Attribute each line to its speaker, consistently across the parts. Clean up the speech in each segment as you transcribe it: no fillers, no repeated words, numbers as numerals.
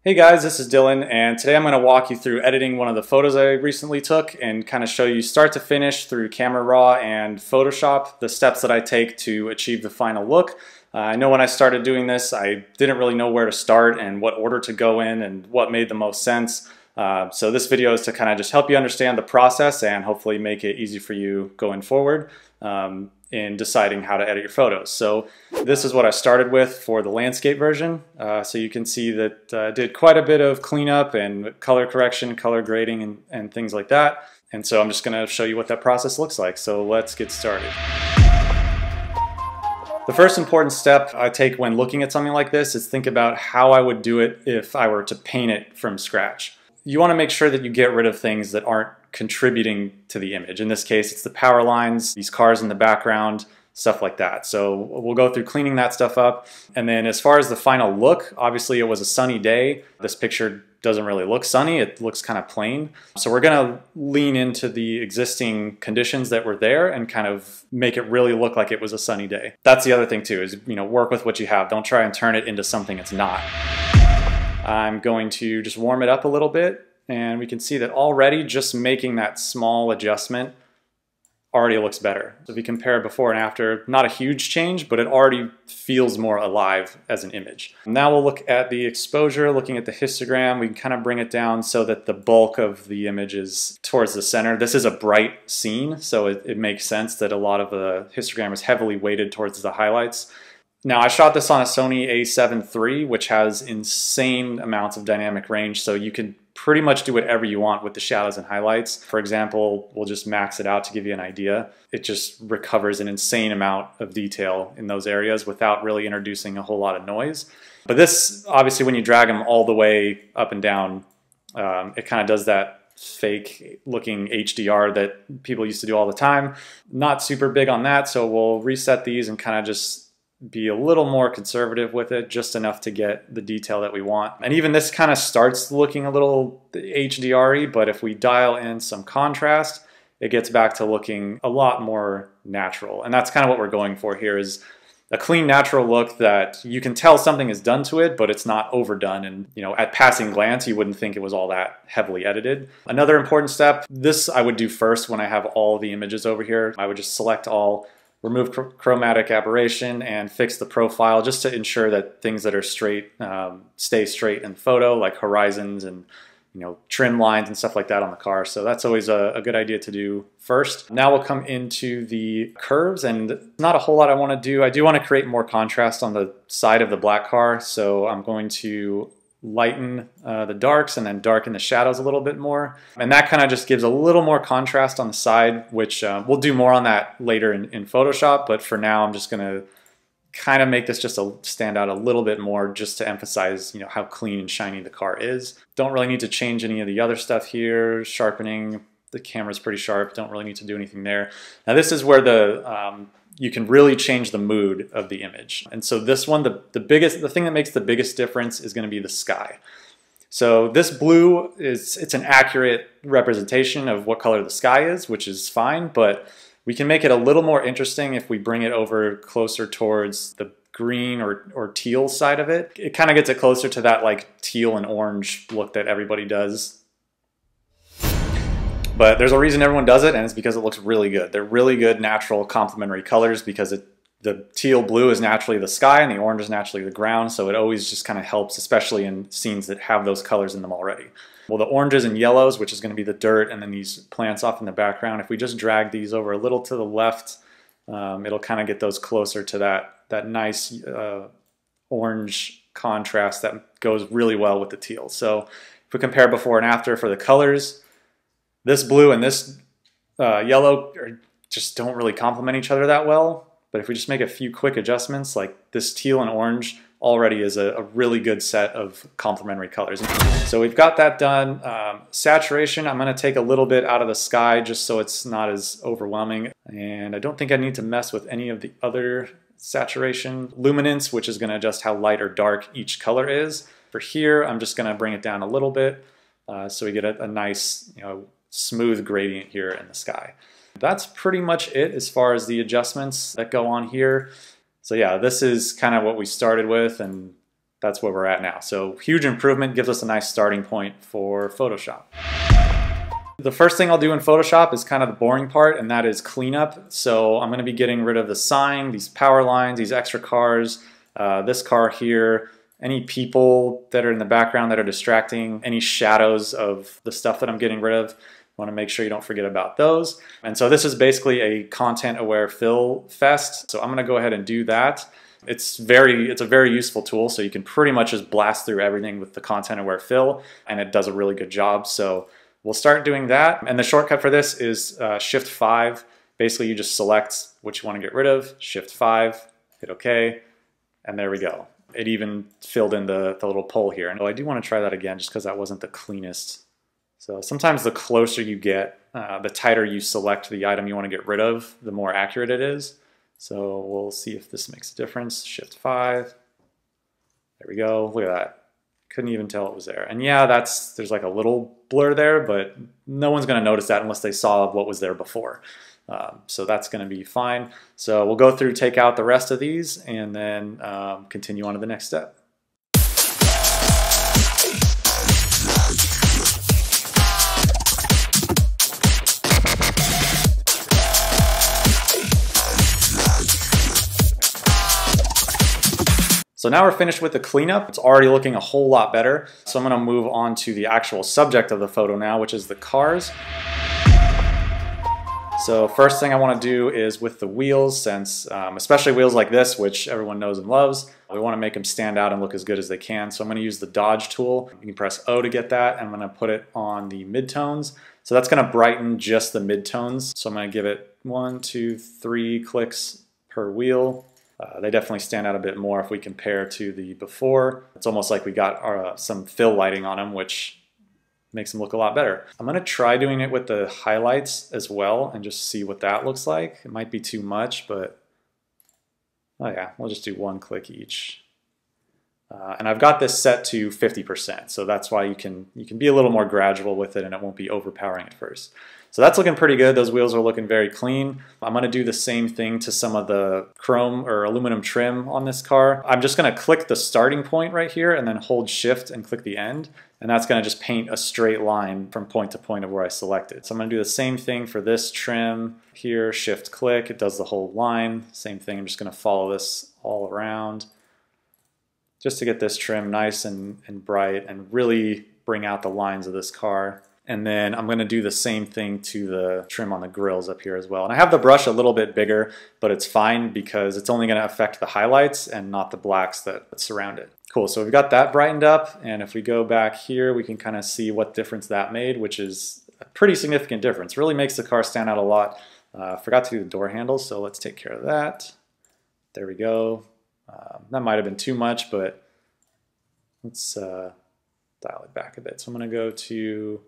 Speaker 1: Hey guys, this is Dylan, and today I'm going to walk you through editing one of the photos I recently took and kind of show you start to finish through Camera Raw and Photoshop the steps that I take to achieve the final look. I know when I started doing this I didn't really know where to start and what order to go in and what made the most sense. So this video is to kind of just help you understand the process and hopefully make it easy for you going forward in deciding how to edit your photos. So this is what I started with for the landscape version. So you can see that I did quite a bit of cleanup and color correction, color grading, and things like that. And so I'm just going to show you what that process looks like. So let's get started. The first important step I take when looking at something like this is think about how I would do it if I were to paint it from scratch. You want to make sure that you get rid of things that aren't contributing to the image. In this case, it's the power lines, these cars in the background, stuff like that. So we'll go through cleaning that stuff up. And then as far as the final look, obviously it was a sunny day. This picture doesn't really look sunny, it looks kind of plain. So we're gonna lean into the existing conditions that were there and kind of make it really look like it was a sunny day. That's the other thing too, is work with what you have. Don't try and turn it into something it's not. I'm going to just warm it up a little bit, and we can see that already just making that small adjustment already looks better. So if you compare before and after, not a huge change, but it already feels more alive as an image. Now we'll look at the exposure, looking at the histogram. We can kind of bring it down so that the bulk of the image is towards the center. This is a bright scene, so it makes sense that a lot of the histogram is heavily weighted towards the highlights. Now I shot this on a Sony a7 III, which has insane amounts of dynamic range, so you can pretty much do whatever you want with the shadows and highlights. For example, we'll just max it out to give you an idea. It just recovers an insane amount of detail in those areas without really introducing a whole lot of noise. But this, obviously, when you drag them all the way up and down, it kind of does that fake looking HDR that people used to do all the time. Not super big on that, so we'll reset these and kind of just be a little more conservative with it, just enough to get the detail that we want. And even this kind of starts looking a little HDR-y, but if we dial in some contrast, it gets back to looking a lot more natural. And that's kind of what we're going for here, is a clean, natural look that you can tell something is done to it, but it's not overdone. And at passing glance, you wouldn't think it was all that heavily edited. Another important step, this I would do first when I have all the images over here. I would just select all, remove chromatic aberration, and fix the profile just to ensure that things that are straight stay straight in the photo, like horizons and trim lines and stuff like that on the car. So that's always a good idea to do first. Now we'll come into the curves, and not a whole lot I want to do. I do want to create more contrast on the side of the black car, so I'm going to lighten the darks and then darken the shadows a little bit more. And that kind of just gives a little more contrast on the side, which we'll do more on that later in Photoshop. But for now, I'm just going to kind of make this just stand out a little bit more, just to emphasize how clean and shiny the car is. Don't really need to change any of the other stuff here. Sharpening, the camera's pretty sharp. Don't really need to do anything there. Now this is where the you can really change the mood of the image. And so this one, the thing that makes the biggest difference is going to be the sky. So this blue it's an accurate representation of what color the sky is, which is fine, but we can make it a little more interesting if we bring it over closer towards the green or teal side of it. It kind of gets it closer to that like teal and orange look that everybody does. But there's a reason everyone does it, and it's because it looks really good. They're really good natural complementary colors, because the teal blue is naturally the sky and the orange is naturally the ground, so it always just kind of helps, especially in scenes that have those colors in them already. Well, the oranges and yellows, which is going to be the dirt and then these plants off in the background, if we just drag these over a little to the left, it'll kind of get those closer to that nice orange contrast that goes really well with the teal. So if we compare before and after for the colors, this blue and this yellow just don't really complement each other that well. But if we just make a few quick adjustments, like this teal and orange already is a really good set of complementary colors. So we've got that done. Saturation, I'm going to take a little bit out of the sky just so it's not as overwhelming. And I don't think I need to mess with any of the other saturation. Luminance, which is going to adjust how light or dark each color is. For here, I'm just going to bring it down a little bit so we get a nice, smooth gradient here in the sky. That's pretty much it as far as the adjustments that go on here. So yeah, this is kind of what we started with, and that's where we're at now. So huge improvement, gives us a nice starting point for Photoshop. The first thing I'll do in Photoshop is kind of the boring part, and that is cleanup. So I'm going to be getting rid of the sign, these power lines, these extra cars, this car here, any people that are in the background that are distracting, any shadows of the stuff that I'm getting rid of. Want to make sure you don't forget about those. And so this is basically a content-aware fill fest. So I'm going to go ahead and do that. It's a very useful tool, so you can pretty much just blast through everything with the content-aware fill, and it does a really good job. So we'll start doing that. And the shortcut for this is Shift 5. Basically, you just select what you want to get rid of, Shift 5, hit OK, and there we go. It even filled in the little pole here. And I do want to try that again just because that wasn't the cleanest. So sometimes the closer you get, the tighter you select the item you want to get rid of, the more accurate it is. So we'll see if this makes a difference. Shift 5. There we go. Look at that. Couldn't even tell it was there. And yeah, there's like a little blur there, but no one's going to notice that unless they saw what was there before. So that's going to be fine. So we'll go through, take out the rest of these, and then continue on to the next step. So now we're finished with the cleanup. It's already looking a whole lot better. So I'm going to move on to the actual subject of the photo now, which is the cars. So first thing I want to do is with the wheels, since especially wheels like this, which everyone knows and loves, we want to make them stand out and look as good as they can. So I'm going to use the dodge tool. You can press O to get that, and I'm going to put it on the midtones. So that's going to brighten just the midtones. So I'm going to give it 1, 2, 3 clicks per wheel. They definitely stand out a bit more if we compare to the before. It's almost like we got some fill lighting on them, which makes them look a lot better. I'm going to try doing it with the highlights as well and just see what that looks like. It might be too much, but oh yeah, we'll just do 1 click each. And I've got this set to 50%, so that's why you can be a little more gradual with it and it won't be overpowering at first. So that's looking pretty good. Those wheels are looking very clean. I'm going to do the same thing to some of the chrome or aluminum trim on this car. I'm just going to click the starting point right here and then hold Shift and click the end. And that's going to just paint a straight line from point to point of where I selected. So I'm going to do the same thing for this trim here. Shift click, it does the whole line. Same thing, I'm just going to follow this all around just to get this trim nice and bright and really bring out the lines of this car. And then I'm going to do the same thing to the trim on the grills up here as well. And I have the brush a little bit bigger, but it's fine because it's only going to affect the highlights and not the blacks that surround it. Cool, so we've got that brightened up, and if we go back here, we can kind of see what difference that made, which is a pretty significant difference. Really makes the car stand out a lot. Forgot to do the door handles, so let's take care of that. There we go. That might have been too much, but let's dial it back a bit. So I'm going to go to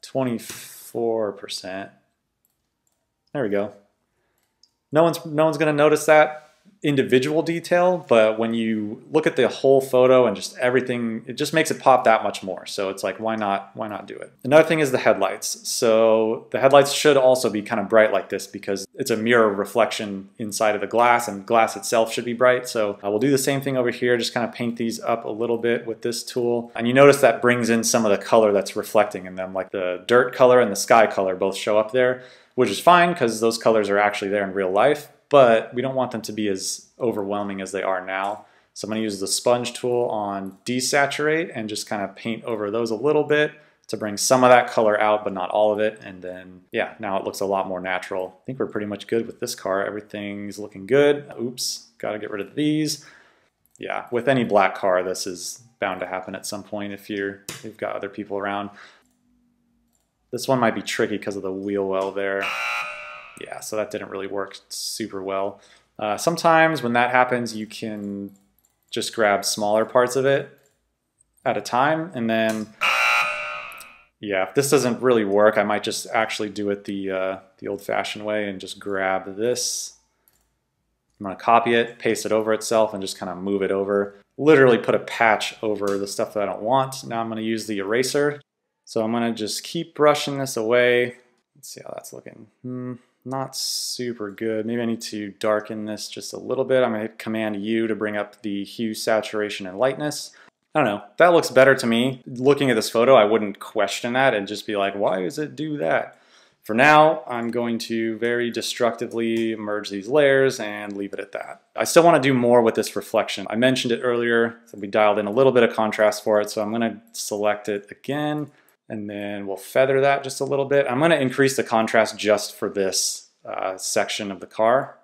Speaker 1: 24%. There we go. No one's going to notice that individual detail, but when you look at the whole photo and just everything, it just makes it pop that much more. So it's like, why not do it? Another thing is the headlights. So the headlights should also be kind of bright like this because it's a mirror reflection inside of the glass, and glass itself should be bright. So we'll do the same thing over here, just kind of paint these up a little bit with this tool. And you notice that brings in some of the color that's reflecting in them, like the dirt color and the sky color both show up there, which is fine because those colors are actually there in real life. But we don't want them to be as overwhelming as they are now. So I'm going to use the sponge tool on desaturate and just kind of paint over those a little bit to bring some of that color out, but not all of it. And then, yeah, now it looks a lot more natural. I think we're pretty much good with this car. Everything's looking good. Oops, got to get rid of these. Yeah, with any black car, this is bound to happen at some point if you've got other people around. This one might be tricky because of the wheel well there. Yeah, so that didn't really work super well. Sometimes when that happens, you can just grab smaller parts of it at a time, and then, yeah, if this doesn't really work, I might just actually do it the old-fashioned way and just grab this. I'm going to copy it, paste it over itself, and just kind of move it over. Literally put a patch over the stuff that I don't want. Now I'm going to use the eraser. So I'm going to just keep brushing this away. Let's see how that's looking. not super good. Maybe I need to darken this just a little bit. I'm going to hit Command U to bring up the hue, saturation, and lightness. I don't know, that looks better to me. Looking at this photo, I wouldn't question that and just be like, why does it do that? For now, I'm going to very destructively merge these layers and leave it at that. I still want to do more with this reflection. I mentioned it earlier, so we dialed in a little bit of contrast for it, so I'm going to select it again, and then we'll feather that just a little bit. I'm going to increase the contrast just for this section of the car,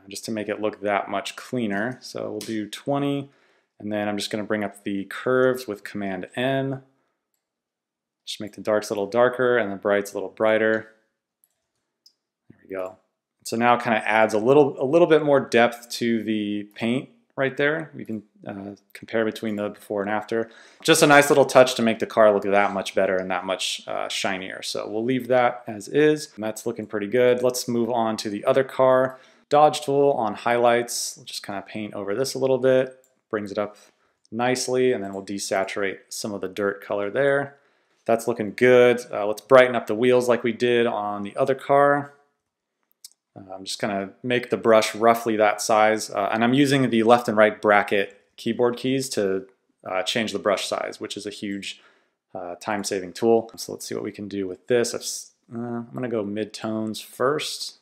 Speaker 1: just to make it look that much cleaner. So we'll do 20. And then I'm just going to bring up the curves with Command N. Just make the darks a little darker and the brights a little brighter. There we go. So now it kind of adds a little bit more depth to the paint right there. We can compare between the before and after. Just a nice little touch to make the car look that much better and that much shinier. So we'll leave that as is. And that's looking pretty good. Let's move on to the other car. Dodge tool on highlights. We'll just kind of paint over this a little bit. Brings it up nicely, and then we'll desaturate some of the dirt color there. That's looking good. Let's brighten up the wheels like we did on the other car. I'm just gonna make the brush roughly that size, and I'm using the left and right bracket keyboard keys to change the brush size, which is a huge time-saving tool. So let's see what we can do with this. I'm gonna go mid-tones first.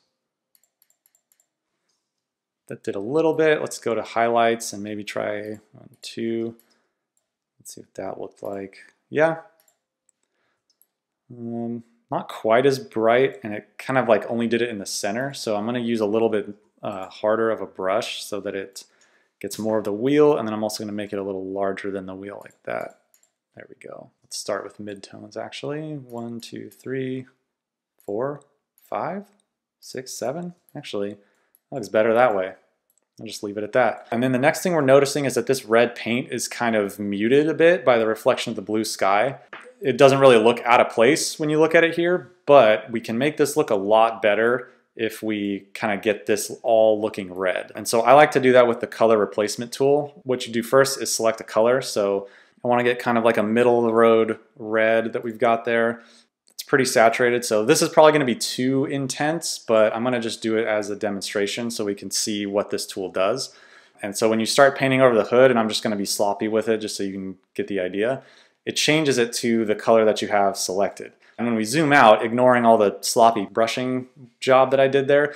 Speaker 1: That did a little bit. Let's go to highlights and maybe try 1, 2. Let's see what that looked like. Yeah. Not quite as bright, and it kind of like only did it in the center. So I'm going to use a little bit harder of a brush so that it gets more of the wheel, and then I'm also going to make it a little larger than the wheel like that. There we go. Let's start with mid-tones actually. 1, 2, 3, 4, 5, 6, 7. Actually, that looks better that way. I'll just leave it at that. And then the next thing we're noticing is that this red paint is kind of muted a bit by the reflection of the blue sky. It doesn't really look out of place when you look at it here, but we can make this look a lot better if we kind of get this all looking red. And so I like to do that with the color replacement tool. What you do first is select a color. So I want to get kind of like a middle of the road red that we've got there. Pretty saturated, so this is probably going to be too intense, but I'm going to just do it as a demonstration so we can see what this tool does. And so when you start painting over the hood, and I'm just going to be sloppy with it just so you can get the idea, it changes it to the color that you have selected. And when we zoom out, ignoring all the sloppy brushing job that I did there,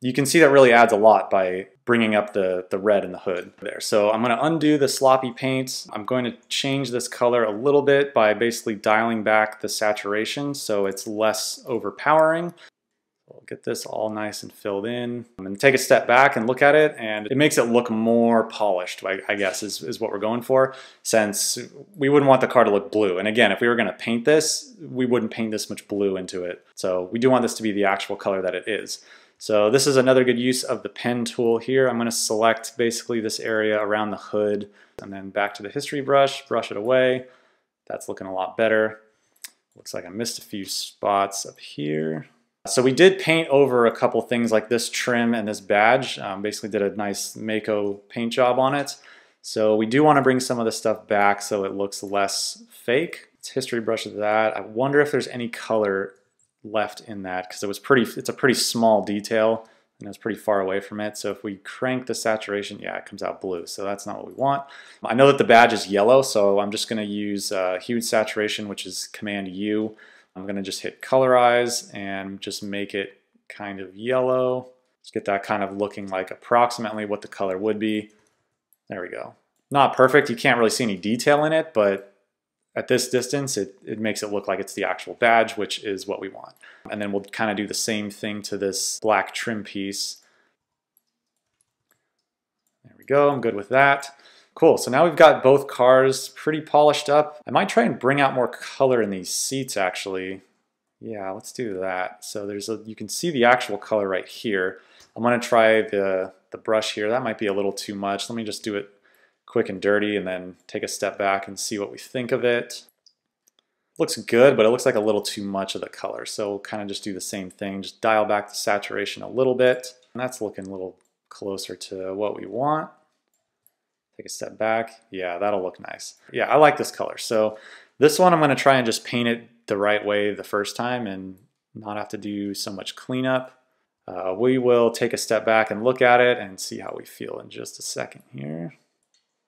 Speaker 1: you can see that really adds a lot by bringing up the red in the hood there. So I'm going to undo the sloppy paint. I'm going to change this color a little bit by basically dialing back the saturation so it's less overpowering. We'll get this all nice and filled in. I'm going to take a step back and look at it, and it makes it look more polished, I guess is what we're going for, since we wouldn't want the car to look blue. And again, if we were going to paint this, we wouldn't paint this much blue into it. So we do want this to be the actual color that it is. So this is another good use of the pen tool here. I'm going to select basically this area around the hood, and then back to the history brush, brush it away. That's looking a lot better. Looks like I missed a few spots up here. So we did paint over a couple things like this trim and this badge. Basically did a nice Mako paint job on it. So we do want to bring some of this stuff back so it looks less fake. Let's history brush that. I wonder if there's any color left in that, because it's a pretty small detail and it's pretty far away from it. So if we crank the saturation, yeah, it comes out blue. So that's not what we want. I know that the badge is yellow, so I'm just going to use hue saturation, which is Command U. I'm going to just hit colorize and just make it kind of yellow. Just get that kind of looking like approximately what the color would be. There we go. Not perfect. You can't really see any detail in it, but at this distance, it makes it look like it's the actual badge, which is what we want. And then we'll kind of do the same thing to this black trim piece. There we go, I'm good with that. Cool, so now we've got both cars pretty polished up. I might try and bring out more color in these seats actually. Yeah, let's do that. So you can see the actual color right here. I'm gonna try the brush here. That might be a little too much. Let me just do it quick and dirty and then take a step back and see what we think of it. Looks good, but it looks like a little too much of the color. So we'll kind of just do the same thing, just dial back the saturation a little bit. And that's looking a little closer to what we want. Take a step back. Yeah, that'll look nice. Yeah, I like this color. So this one I'm going to try and just paint it the right way the first time and not have to do so much cleanup. We will take a step back and look at it and see how we feel in just a second here.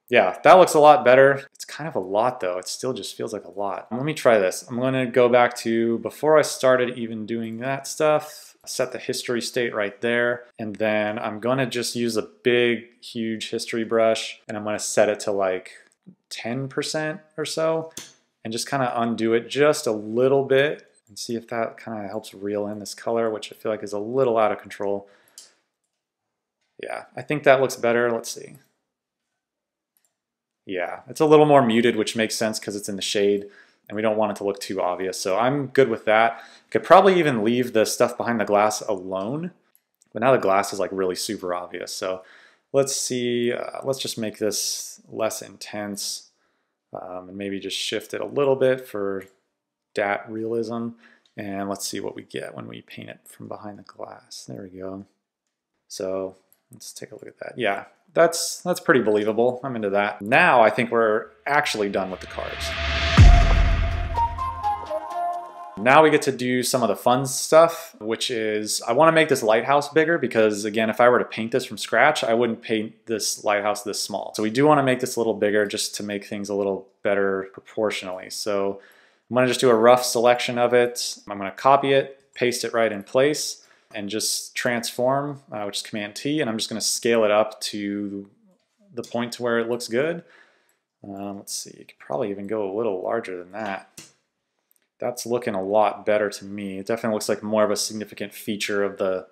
Speaker 1: Yeah, that looks a lot better. It's kind of a lot though. It still just feels like a lot. Let me try this. I'm going to go back to before I started even doing that stuff. Set the history state right there. And then I'm going to just use a big, huge history brush. And I'm going to set it to like 10% or so. And just kind of undo it just a little bit. And see if that kind of helps reel in this color, which I feel like is a little out of control. Yeah, I think that looks better. Let's see. Yeah, it's a little more muted, which makes sense because it's in the shade and we don't want it to look too obvious. So I'm good with that. Could probably even leave the stuff behind the glass alone, but now the glass is like really super obvious. So let's see, let's just make this less intense and maybe just shift it a little bit for dat realism. And let's see what we get when we paint it from behind the glass. There we go. So let's take a look at that. Yeah, that's pretty believable. I'm into that. Now I think we're actually done with the cars. Now we get to do some of the fun stuff, which is I want to make this lighthouse bigger because, again, if I were to paint this from scratch, I wouldn't paint this lighthouse this small. So we do want to make this a little bigger just to make things a little better proportionally. So I'm going to just do a rough selection of it. I'm going to copy it, paste it right in place, and just transform, which is Command T, and I'm just going to scale it up to the point to where it looks good. Let's see, you could probably even go a little larger than that. That's looking a lot better to me. It definitely looks like more of a significant feature of the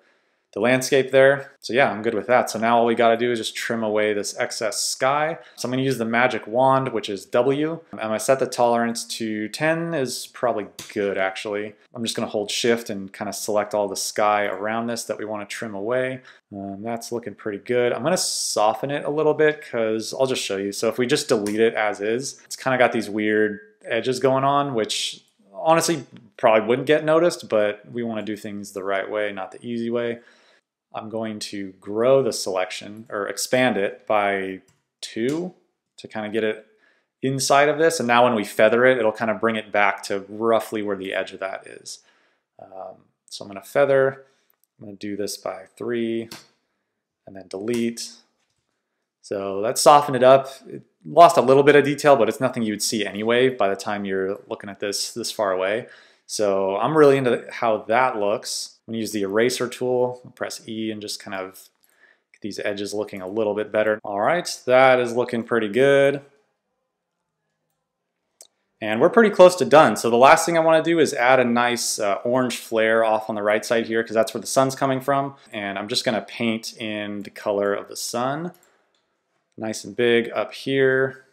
Speaker 1: landscape there. So yeah, I'm good with that. So now all we got to do is just trim away this excess sky. So I'm going to use the magic wand, which is W. And I set the tolerance to 10 is probably good actually. I'm just going to hold shift and kind of select all the sky around this that we want to trim away. That's looking pretty good. I'm going to soften it a little bit because I'll just show you. So if we just delete it as is, it's kind of got these weird edges going on, which honestly probably wouldn't get noticed, but we want to do things the right way, not the easy way. I'm going to grow the selection or expand it by 2 to kind of get it inside of this. And now when we feather it, it'll kind of bring it back to roughly where the edge of that is. So I'm going to feather. I'm going to do this by 3 and then delete. So that softened it up. It lost a little bit of detail, but it's nothing you would see anyway by the time you're looking at this far away. So I'm really into how that looks. I'm going to use the eraser tool, press E, and just kind of get these edges looking a little bit better. All right, that is looking pretty good. And we're pretty close to done. So the last thing I want to do is add a nice orange flare off on the right side here because that's where the sun's coming from. And I'm just going to paint in the color of the sun. Nice and big up here.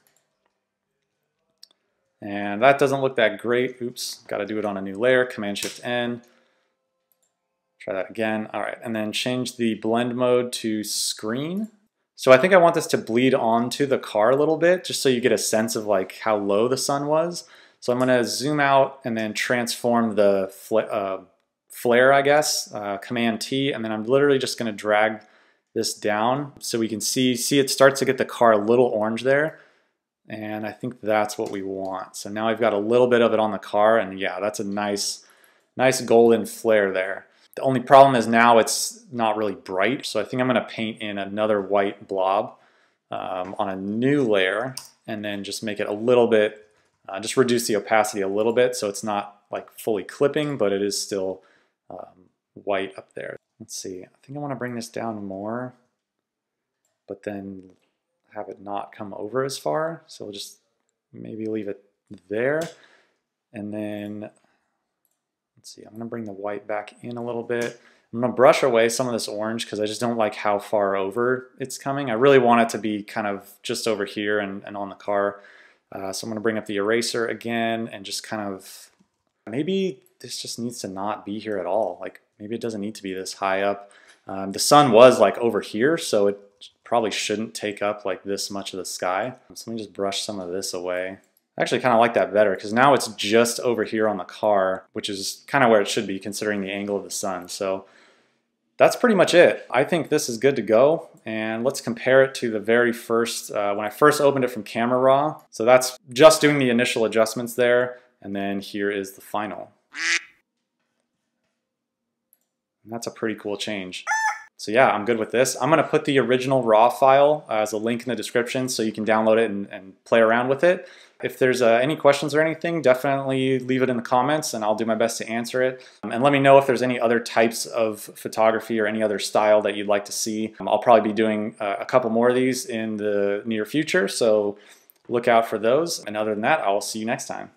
Speaker 1: And that doesn't look that great. Oops, got to do it on a new layer. Command-Shift-N. Try that again. All right, and then change the blend mode to screen. So I think I want this to bleed onto the car a little bit, just so you get a sense of like how low the sun was. So I'm gonna zoom out and then transform the flare, I guess, Command T, and then I'm literally just gonna drag this down so we can see it starts to get the car a little orange there. And I think that's what we want. So now I've got a little bit of it on the car, and yeah, that's a nice golden flare there. The only problem is now it's not really bright, so I think I'm going to paint in another white blob on a new layer and then just make it a little bit, just reduce the opacity a little bit so it's not like fully clipping, but it is still white up there. Let's see, I think I want to bring this down more, but then have it not come over as far, so we'll just maybe leave it there, and then let's see, I'm gonna bring the white back in a little bit. I'm gonna brush away some of this orange because I just don't like how far over it's coming. I really want it to be kind of just over here and on the car. So I'm gonna bring up the eraser again and just kind of, maybe this just needs to not be here at all. Like maybe it doesn't need to be this high up. The sun was like over here, so it probably shouldn't take up like this much of the sky. So let me just brush some of this away. I actually kind of like that better because now it's just over here on the car, which is kind of where it should be considering the angle of the sun. So that's pretty much it. I think this is good to go, and let's compare it to the very first, when I first opened it from Camera Raw. So that's just doing the initial adjustments there, and then here is the final. And that's a pretty cool change. So yeah, I'm good with this. I'm gonna put the original raw file as a link in the description so you can download it and play around with it. If there's any questions or anything, definitely leave it in the comments and I'll do my best to answer it. And let me know if there's any other types of photography or any other style that you'd like to see. I'll probably be doing a couple more of these in the near future, so look out for those. And other than that, I'll see you next time.